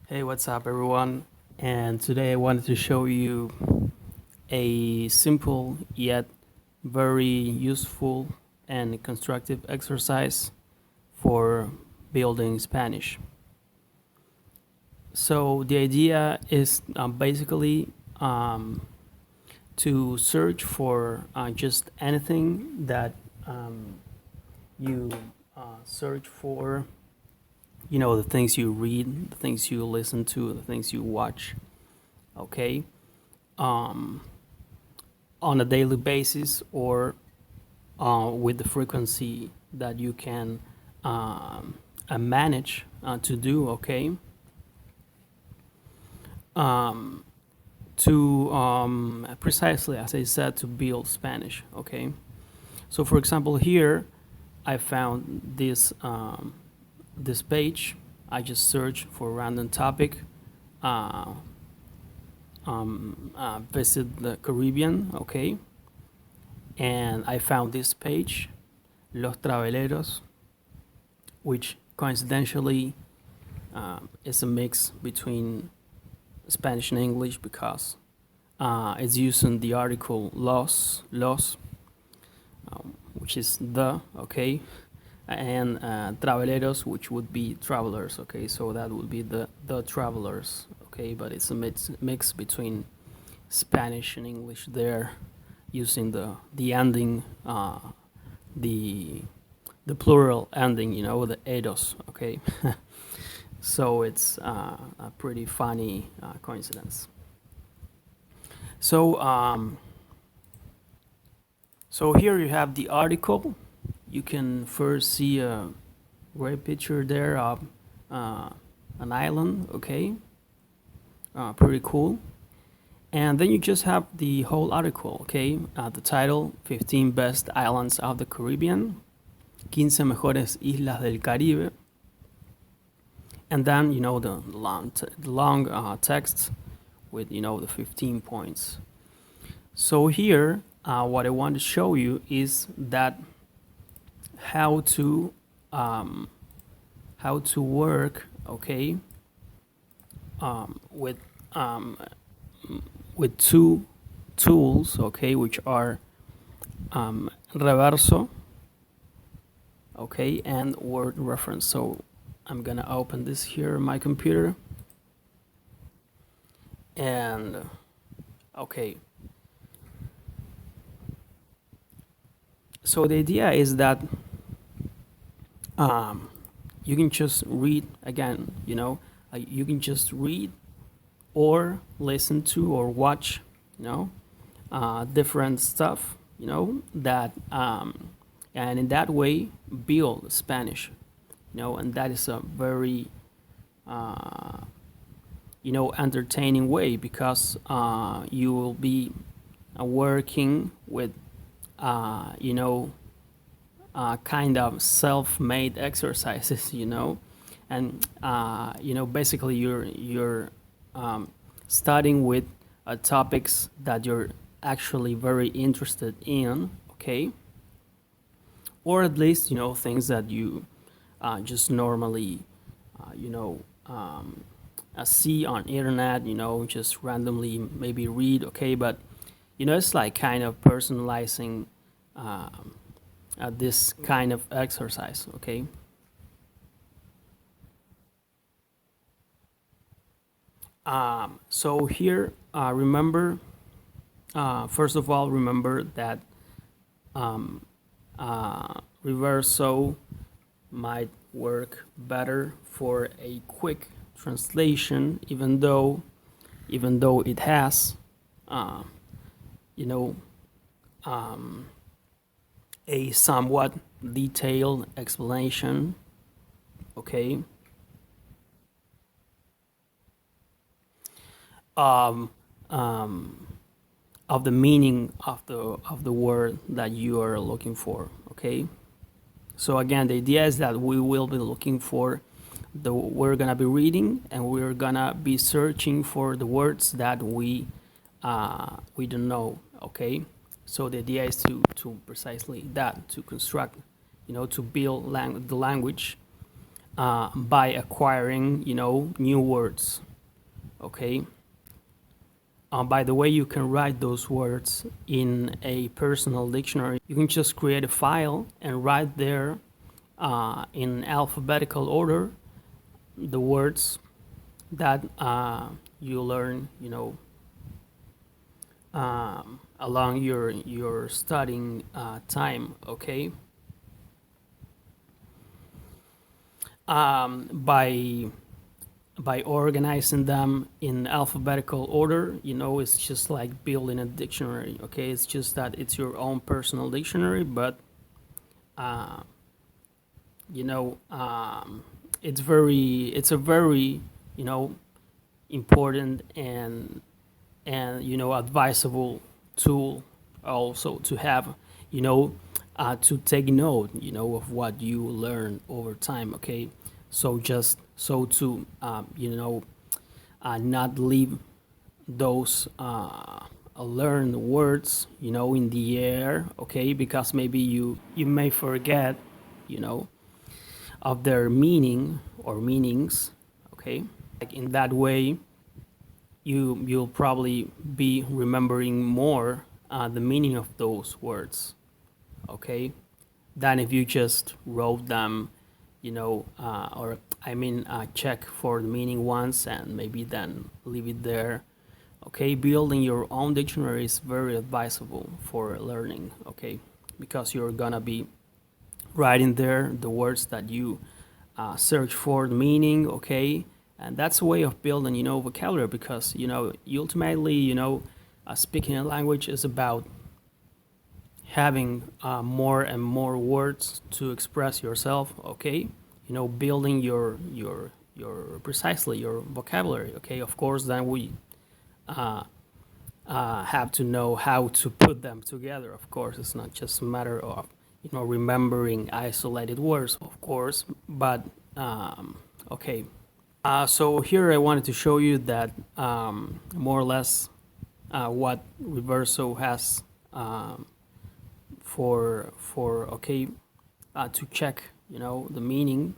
Hey, what's up, everyone? And today I wanted to show you a simple yet very useful and constructive exercise for building Spanish. So the idea is basically to search for just anything that you search for. You know, the things you read, the things you listen to, the things you watch, okay, on a daily basis or with the frequency that you can manage to do, okay, to precisely, as I said, to build Spanish, okay. So, for example, here I found this this page. I just search for a random topic, visit the Caribbean, okay, and I found this page, Los Traveleros, which coincidentally is a mix between Spanish and English because it's using the article los, which is the, okay, and traveleros, which would be travelers, okay, so that would be the travelers, okay, but it's a mix between Spanish and English there, using the ending, the plural ending, you know, the eros, okay. So it's a pretty funny coincidence. So so here you have the article. You can first see a great picture there of an island, okay, pretty cool. And then you just have the whole article, okay, the title, 15 Best Islands of the Caribbean, 15 Mejores Islas del Caribe. And then, you know, the long text with, you know, the 15 points. So here, what I want to show you is that how to work, okay, with two tools, okay, which are reverso, okay, and word reference. So I'm gonna open this here on my computer, and okay. So the idea is that you can just read again, you know, you can just read or listen to or watch, you know, different stuff, you know, that and in that way build Spanish, you know, and that is a very you know, entertaining way because you will be working with you know, kind of self-made exercises, you know, and you know, basically you're studying with topics that you're actually very interested in, okay, or at least, you know, things that you just normally you know, see on internet, you know, just randomly maybe read, okay, but you know, it's like kind of personalizing this kind of exercise, okay. So here, remember, first of all, remember that reverso might work better for a quick translation, even though it has you know, a somewhat detailed explanation, okay, of the meaning of the word that you are looking for, okay. So again, the idea is that we will be looking for we're gonna be reading, and we're gonna be searching for the words that we don't know, okay. So the idea is to precisely that, to construct, you know, to build the language by acquiring, new words. Okay. By the way, you can write those words in a personal dictionary. You can just create a file and write there in alphabetical order the words that you learn, along your studying time. Okay. By organizing them in alphabetical order, it's just like building a dictionary. Okay, it's just that it's your own personal dictionary, but it's a very important and advisable tool also to have, to take note, of what you learn over time. Okay, so just so to not leave those learned words in the air. Okay, because maybe you may forget of their meaning or meanings. Okay, like in that way you'll probably be remembering more the meaning of those words, okay, than if you just wrote them, check for the meaning once and maybe then leave it there. Okay, building your own dictionary is very advisable for learning. Okay, because you're gonna be writing there the words that you search for the meaning. Okay, and that's a way of building vocabulary, because ultimately speaking a language is about having more and more words to express yourself. Okay, building your precisely your vocabulary. Okay, of course then we have to know how to put them together. Of course, it's not just a matter of remembering isolated words, of course, but okay. So here I wanted to show you that more or less what Reverso has for to check the meaning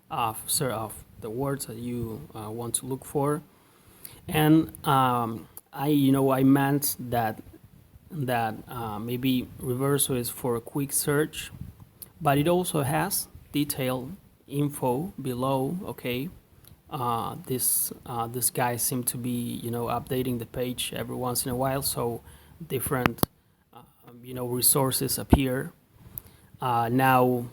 of the words that you want to look for. And I meant that maybe Reverso is for a quick search, but it also has detailed info below. Okay, this guy seemed to be updating the page every once in a while, so different resources appear. Now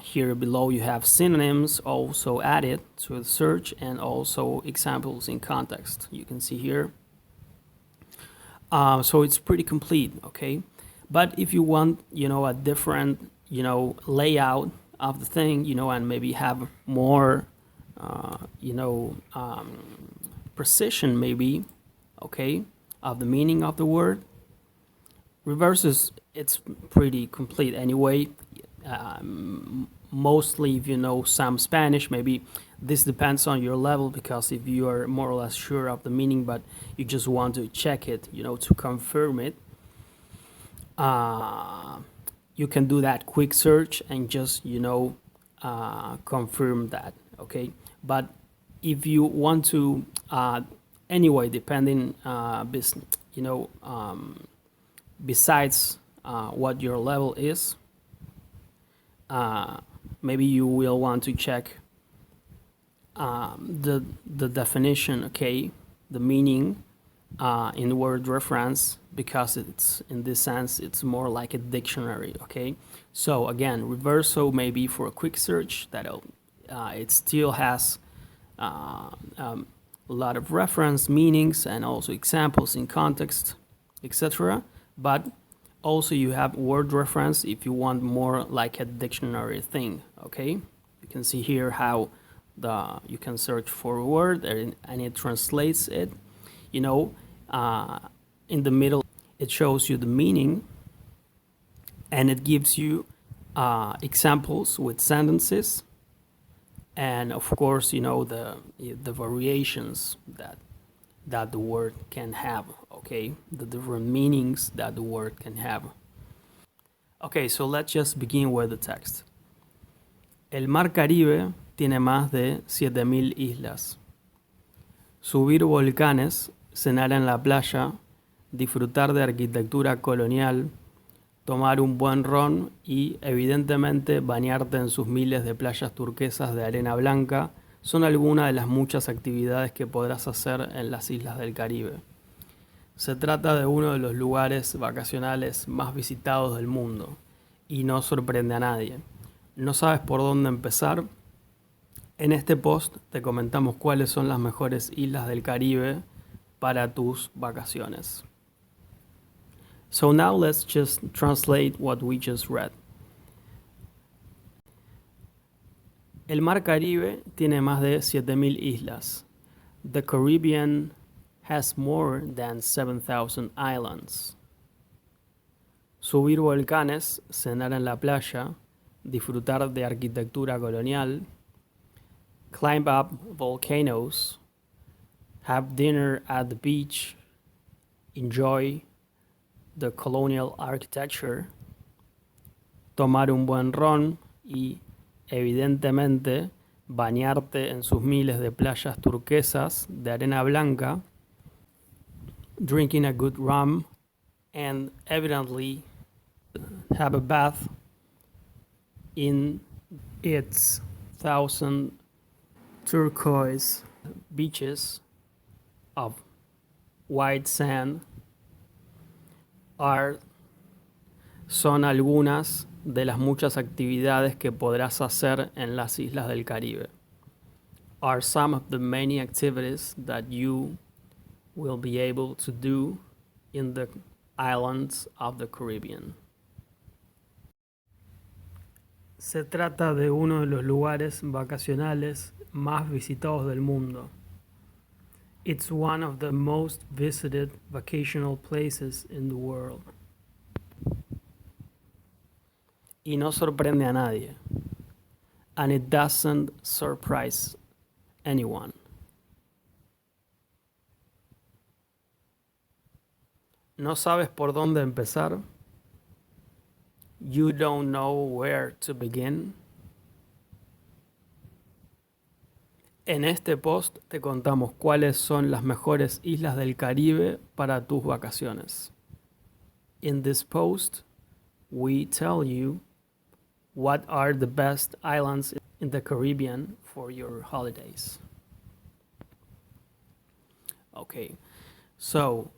here below you have synonyms also added to the search, and also examples in context you can see here. So it's pretty complete. Okay, but if you want a different layout of the thing, and maybe have more precision maybe, okay, of the meaning of the word, Reverso it's pretty complete anyway. Mostly if you know some Spanish, maybe this depends on your level, because if you are more or less sure of the meaning but you just want to check it, to confirm it, you can do that quick search and just confirm that. Okay, but if you want to anyway, depending besides what your level is, maybe you will want to check the definition, okay, the meaning in word reference, because it's in this sense it's more like a dictionary. Okay, so again, Reverso may be for a quick search, that it still has a lot of reference meanings and also examples in context, etc. But also you have word reference if you want more like a dictionary thing. Okay, you can see here how you can search for a word and it translates it. In the middle it shows you the meaning, and it gives you examples with sentences, and of course the variations that the word can have. Okay, the different meanings that the word can have. Okay, so let's just begin with the text. El mar Caribe tiene más de 7.000 islas. Subir volcanes, cenar en la playa, disfrutar de arquitectura colonial, tomar un buen ron y, evidentemente, bañarte en sus miles de playas turquesas de arena blanca son algunas de las muchas actividades que podrás hacer en las islas del Caribe. Se trata de uno de los lugares vacacionales más visitados del mundo y no sorprende a nadie. ¿No sabes por dónde empezar? En este post te comentamos cuáles son las mejores islas del Caribe para tus vacaciones. So now let's just translate what we just read. El mar Caribe tiene más de 7.000 islas. The Caribbean has more than 7,000 islands. Subir volcanes, cenar en la playa, disfrutar de arquitectura colonial, climb up volcanoes, have dinner at the beach, enjoy the colonial architecture, tomar un buen ron y, evidentemente, bañarte en sus miles de playas turquesas de arena blanca, drinking a good rum, and evidently have a bath in its 1,000 turquoise beaches of white sand son algunas de las muchas actividades que podrás hacer en las islas del Caribe. Are some of the many activities that you will be able to do in the islands of the Caribbean. Se trata de uno de los lugares vacacionales más visitados del mundo. It's one of the most visited vacational places in the world. Y no sorprende a nadie. And it doesn't surprise anyone. ¿No sabes por dónde empezar? You don't know where to begin. En este post te contamos cuáles son las mejores islas del Caribe para tus vacaciones. In this post, we tell you what are the best islands in the Caribbean for your holidays. Okay, so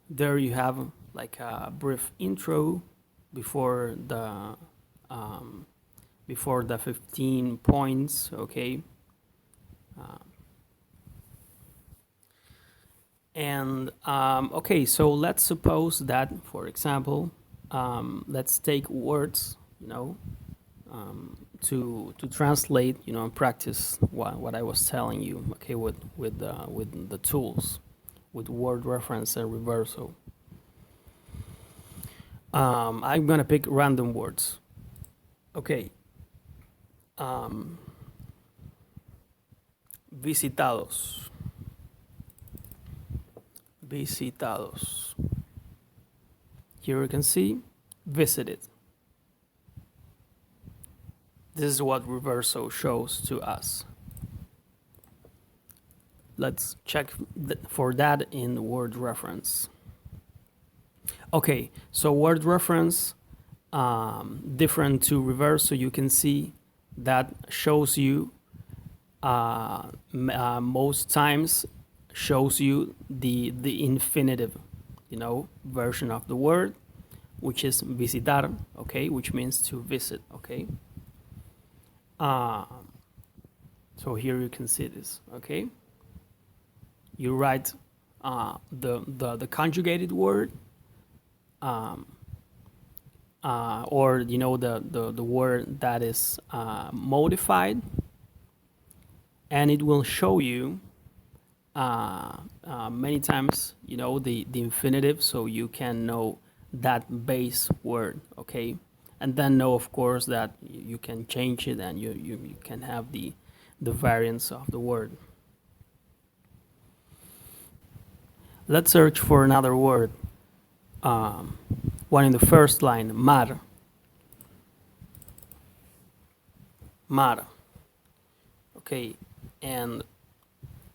there you have like a brief intro before the 15 points, okay? Okay, so let's suppose that, for example, let's take words, to translate, and practice what I was telling you, okay, with the tools, with word reference and reversal. I'm gonna pick random words. Okay. Visitados. Visitados. Here you can see visited. This is what reversal shows to us. Let's check for that in word reference. Okay, so word reference, different to reverse, so you can see that shows you, most times shows you the infinitive, version of the word, which is visitar, okay, which means to visit, okay. So here you can see this, okay. You write the conjugated word, or the word that is modified, and it will show you many times the infinitive, so you can know that base word, okay, and then know, of course, that you can change it and you can have the variants of the word. Let's search for another word. One in the first line, mar. mar. Okay, and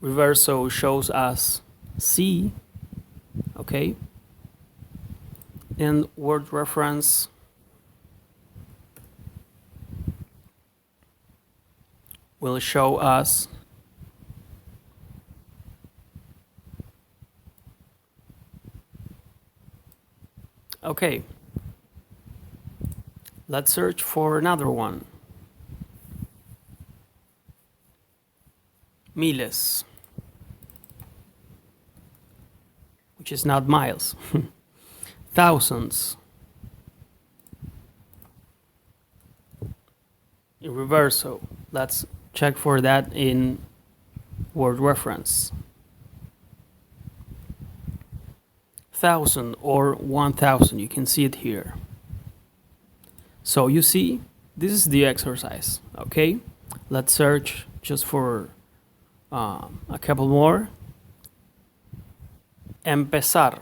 reverso shows us sea. Okay, and word reference will show us okay. Let's search for another one. Miles, which is not miles. Thousands. In reverso, let's check for that in word reference. 1,000 or 1,000, you can see it here. So you see, this is the exercise, okay? Let's search just for a couple more. Empezar.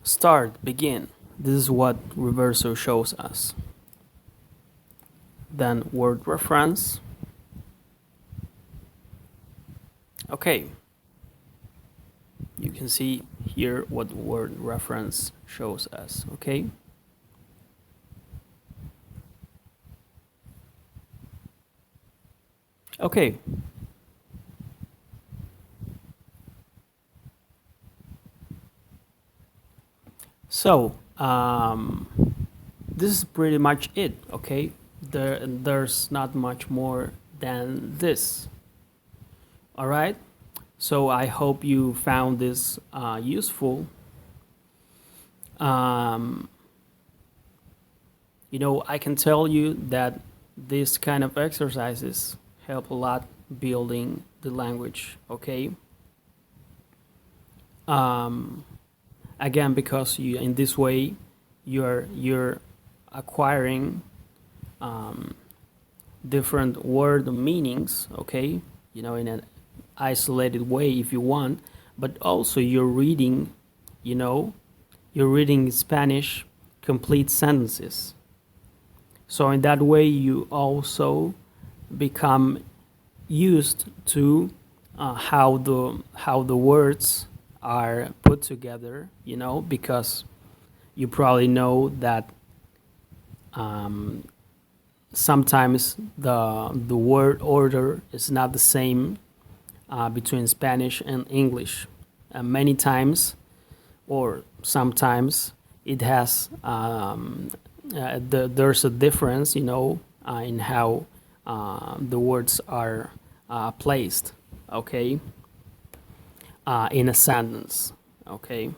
Start, begin. This is what reverso shows us. Then word reference. Okay. You can see here what word reference shows us, okay? Okay. So, this is pretty much it, okay? There's not much more than this. All right? So I hope you found this useful. You know, I can tell you that this kind of exercises help a lot building the language, okay? Again, because you in this way you're acquiring different word meanings, okay? You know, in an isolated way if you want, but also you're reading, you know, you're reading Spanish complete sentences. So in that way you also become used to how the words are put together, you know, because you probably know that sometimes the word order is not the same between Spanish and English. Many times, or sometimes, it has there's a difference, you know, in how the words are placed, okay, in a sentence, okay.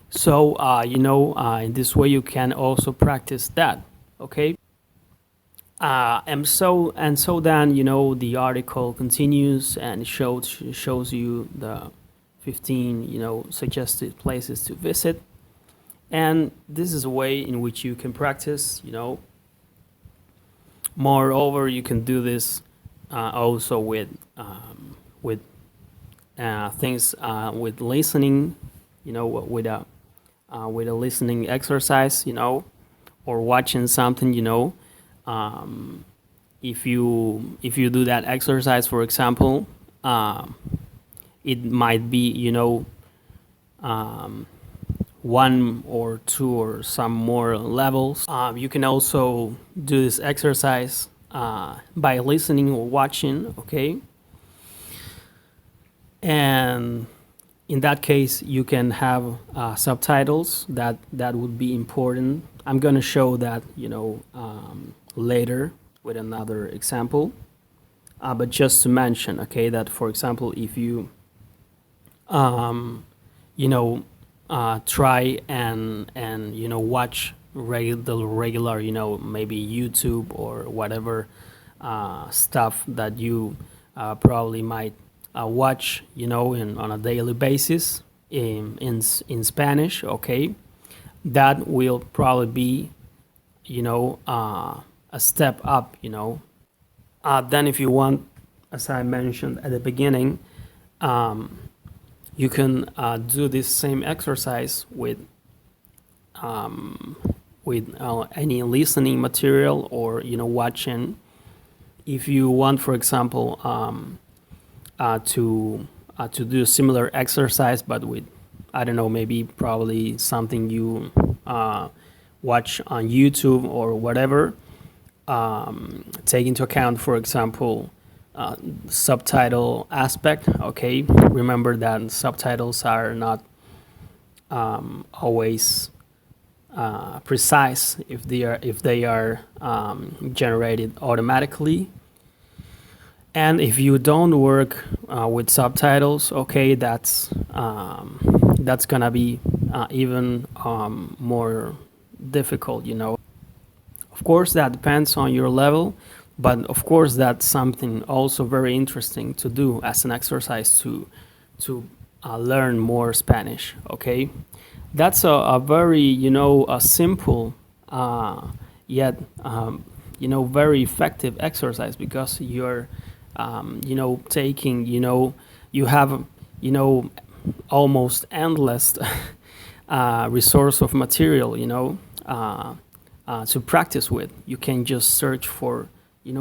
So you know, in this way you can also practice that, okay. And so then, you know, the article continues and shows you the 15, you know, suggested places to visit, and this is a way in which you can practice, you know. Moreover, you can do this also with things with listening, you know, with a listening exercise, you know, or watching something, you know. If you do that exercise, for example, it might be, you know, one or two or some more levels. You can also do this exercise by listening or watching, okay? And in that case, you can have subtitles. That would be important. I'm going to show that, you know, later with another example. But just to mention, okay, that for example, if you, you know, try and you know, watch the regular, you know, maybe YouTube or whatever stuff that you probably might watch, you know, on a daily basis in Spanish, okay, that will probably be, you know, a step up, you know. Then if you want, as I mentioned at the beginning, you can do this same exercise with with any listening material or watching. If you want, for example, to do a similar exercise, but with, I don't know, maybe probably something you watch on YouTube or whatever, take into account, for example, subtitle aspect. Okay, remember that subtitles are not always precise if they are generated automatically. And if you don't work with subtitles, okay, that's gonna be even more difficult, Of course, that depends on your level, but of course, that's something also very interesting to do as an exercise to learn more Spanish. Okay, that's a very a simple yet very effective exercise, because you're taking you have almost endless resource of material to practice with. You can just search for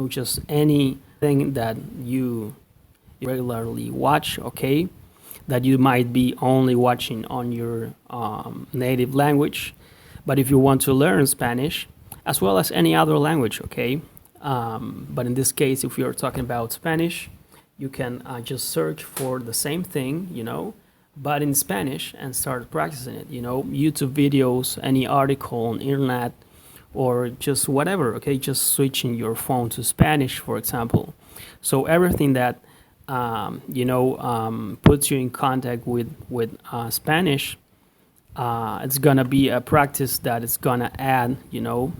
just anything that you regularly watch, okay, that you might be only watching on your native language. But if you want to learn Spanish, as well as any other language, okay, but in this case, if you're talking about Spanish, you can just search for the same thing, but in Spanish, and start practicing it. YouTube videos, any article on internet, or just whatever. Okay, just switching your phone to Spanish, for example. So everything that puts you in contact with Spanish, it's gonna be a practice that is gonna add to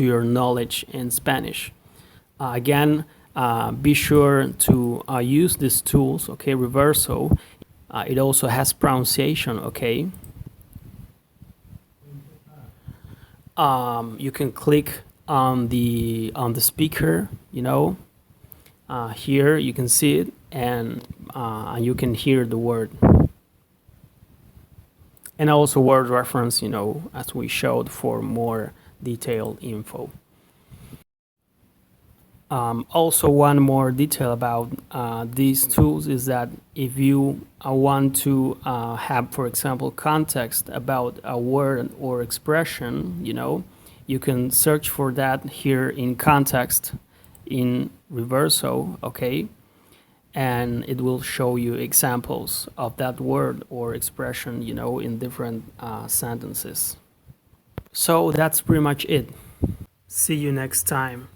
your knowledge in Spanish. Again, be sure to use these tools. Okay, Reverso. It also has pronunciation. Okay. You can click on the speaker. Here you can see it, and you can hear the word, and also word reference. As we showed, for more detailed info. Also, one more detail about these tools is that if you want to have, for example, context about a word or expression, you can search for that here in context in Reverso, okay, and it will show you examples of that word or expression, in different sentences. So that's pretty much it. See you next time.